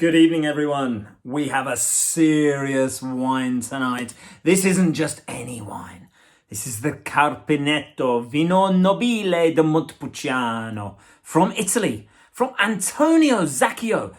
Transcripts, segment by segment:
Good evening, everyone. We have a serious wine tonight. This isn't just any wine. This is the Carpineto Vino Nobile di Montepulciano from Italy, from Antonio Zacchio.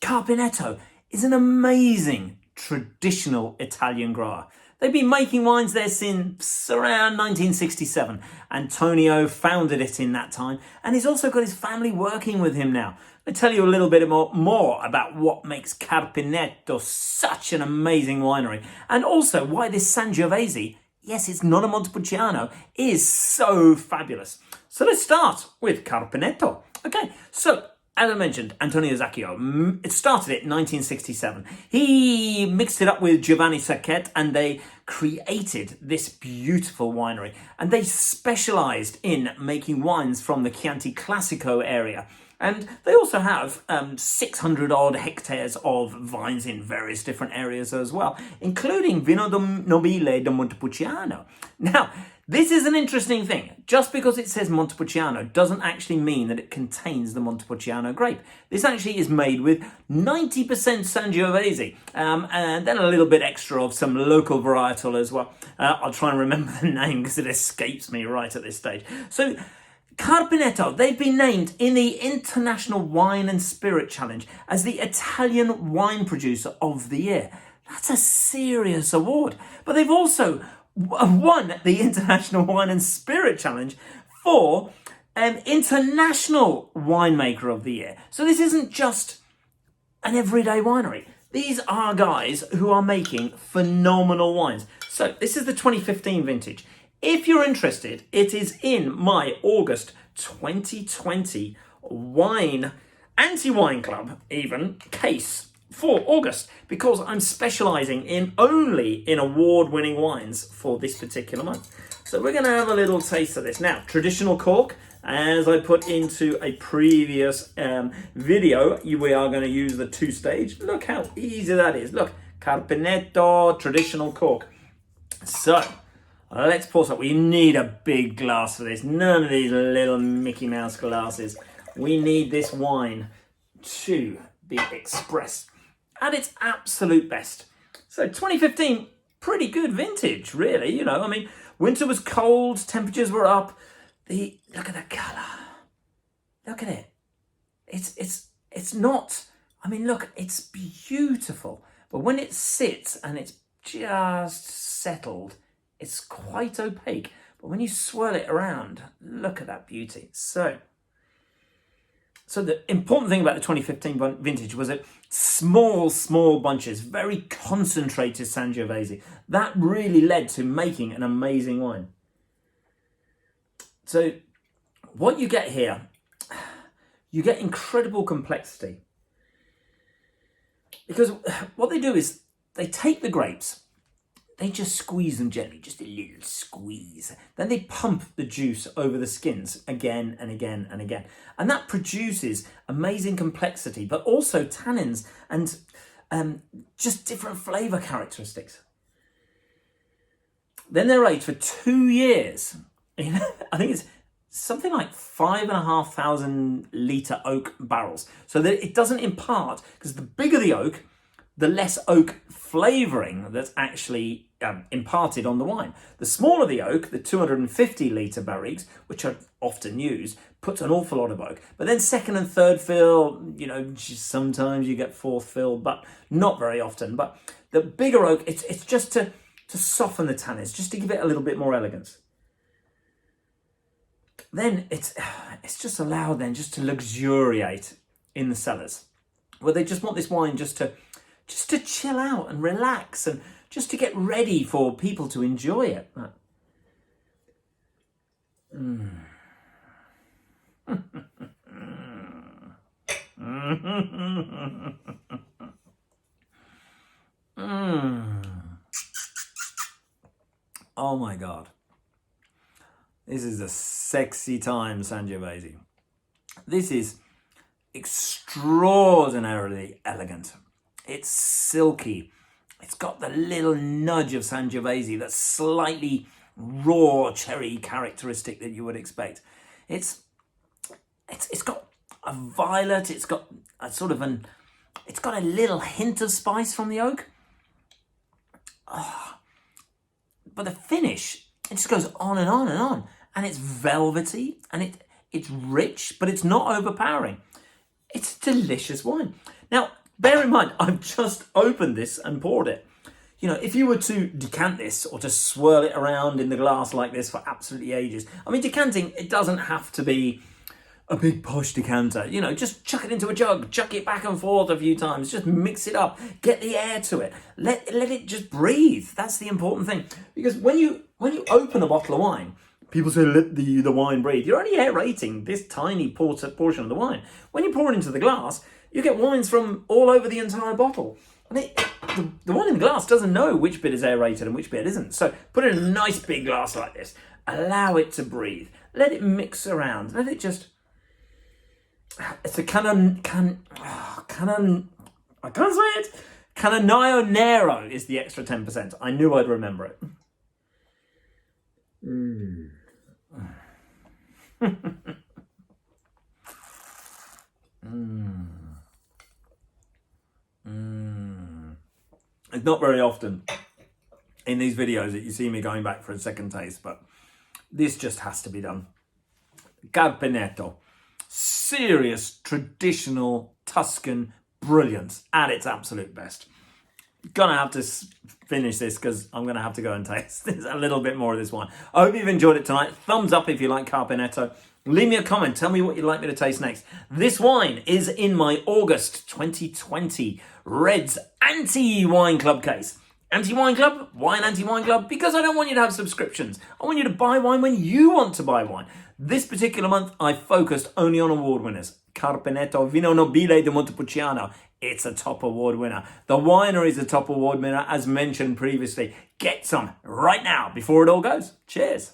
Carpineto is an amazing traditional Italian grower. They've been making wines there since around 1967. Antonio founded it in that time, and he's also got his family working with him now. I'll tell you a little bit more about what makes Carpineto such an amazing winery, and also why this Sangiovese, yes, it's not a Montepulciano, is so fabulous. So let's start with Carpineto. Okay, so as I mentioned, Antonio Zacchio, it started it in 1967. He mixed it up with Giovanni Sacchette and they created this beautiful winery. And they specialised in making wines from the Chianti Classico area. And they also have 600 odd hectares of vines in various different areas as well, including Vino Nobile di Montepulciano. Now, this is an interesting thing. Just because it says Montepulciano doesn't actually mean that it contains the Montepulciano grape. This actually is made with 90% Sangiovese and then a little bit extra of some local varietal as well. I'll try and remember the name because it escapes me right at this stage. So Carpineto, they've been named in the International Wine and Spirit Challenge as the Italian Wine Producer of the Year. That's a serious award. But they've also won the International Wine and Spirit Challenge for International Winemaker of the Year. So this isn't just an everyday winery. These are guys who are making phenomenal wines. So this is the 2015 vintage. If you're interested, it is in my August 2020 anti-wine club even case for August, because I'm specialising in only in award-winning wines for this particular month. So we're going to have a little taste of this. Now, traditional cork, as I put into a previous video, we are going to use the two-stage. Look how easy that is. Look, Carpineto, traditional cork. So let's pour some. We need a big glass for this. None of these little Mickey Mouse glasses. We need this wine to be expressed at its absolute best. So 2015, pretty good vintage, really. You know, I mean, winter was cold, temperatures were up. Look at the colour. Look at it. It's not. I mean, look, it's beautiful. But when it sits and it's just settled, it's quite opaque, but when you swirl it around, look at that beauty. So the important thing about the 2015 vintage was that small bunches, very concentrated Sangiovese. That really led to making an amazing wine. So what you get here, you get incredible complexity. Because what they do is they take the grapes, they just squeeze them gently, just a little squeeze. Then they pump the juice over the skins again and again and again. And that produces amazing complexity, but also tannins and just different flavour characteristics. Then they're aged for 2 years. I think it's something like 5,500 litre oak barrels. So that it doesn't impart, because the bigger the oak, the less oak flavouring that's actually imparted on the wine. The smaller the oak, the 250 litre barriques, which are often used, puts an awful lot of oak. But then second and third fill, you know, sometimes you get fourth fill, but not very often. But the bigger oak, it's just to soften the tannins, just to give it a little bit more elegance. Then it's just allowed then just to luxuriate in the cellars, where they just want this wine just to chill out and relax and just to get ready for people to enjoy it. Oh my God. This is a sexy time, Sangiovese. This is extraordinarily elegant. It's silky. It's got the little nudge of Sangiovese, that slightly raw cherry characteristic that you would expect. It's got a violet. It's got a sort of an It's got a little hint of spice from the oak. But the finish, it just goes on and on and on. And it's velvety and it's rich, but it's not overpowering. It's a delicious wine. Now, bear in mind, I've just opened this and poured it. You know, if you were to decant this or to swirl it around in the glass like this for absolutely ages, I mean, decanting, it doesn't have to be a big posh decanter. You know, just chuck it into a jug, chuck it back and forth a few times, just mix it up, get the air to it, let it just breathe. That's the important thing. Because when you open a bottle of wine, people say, let the wine breathe. You're only aerating this tiny portion of the wine. When you pour it into the glass, you get wines from all over the entire bottle. And the wine in the glass doesn't know which bit is aerated and which bit isn't. So put it in a nice big glass like this. Allow it to breathe. Let it mix around. Let it just... It's a I can't say it. Cananaio Nero is the extra 10%. I knew I'd remember it. It's not very often in these videos that you see me going back for a second taste, but this just has to be done. Carpineto. Serious, traditional Tuscan brilliance at its absolute best. Gonna have to finish this because I'm gonna have to go and taste a little bit more of this wine. I hope you've enjoyed it tonight. Thumbs up if you like Carpineto. Leave me a comment. Tell me what you'd like me to taste next. This wine is in my August 2020 Reds Anti-Wine Club case. Anti-Wine Club? Why an Anti-Wine Club? Because I don't want you to have subscriptions. I want you to buy wine when you want to buy wine. This particular month, I focused only on award winners. Carpineto, Vino Nobile Montepulciano. It's a top award winner. The winery is a top award winner, as mentioned previously. Get some right now before it all goes. Cheers.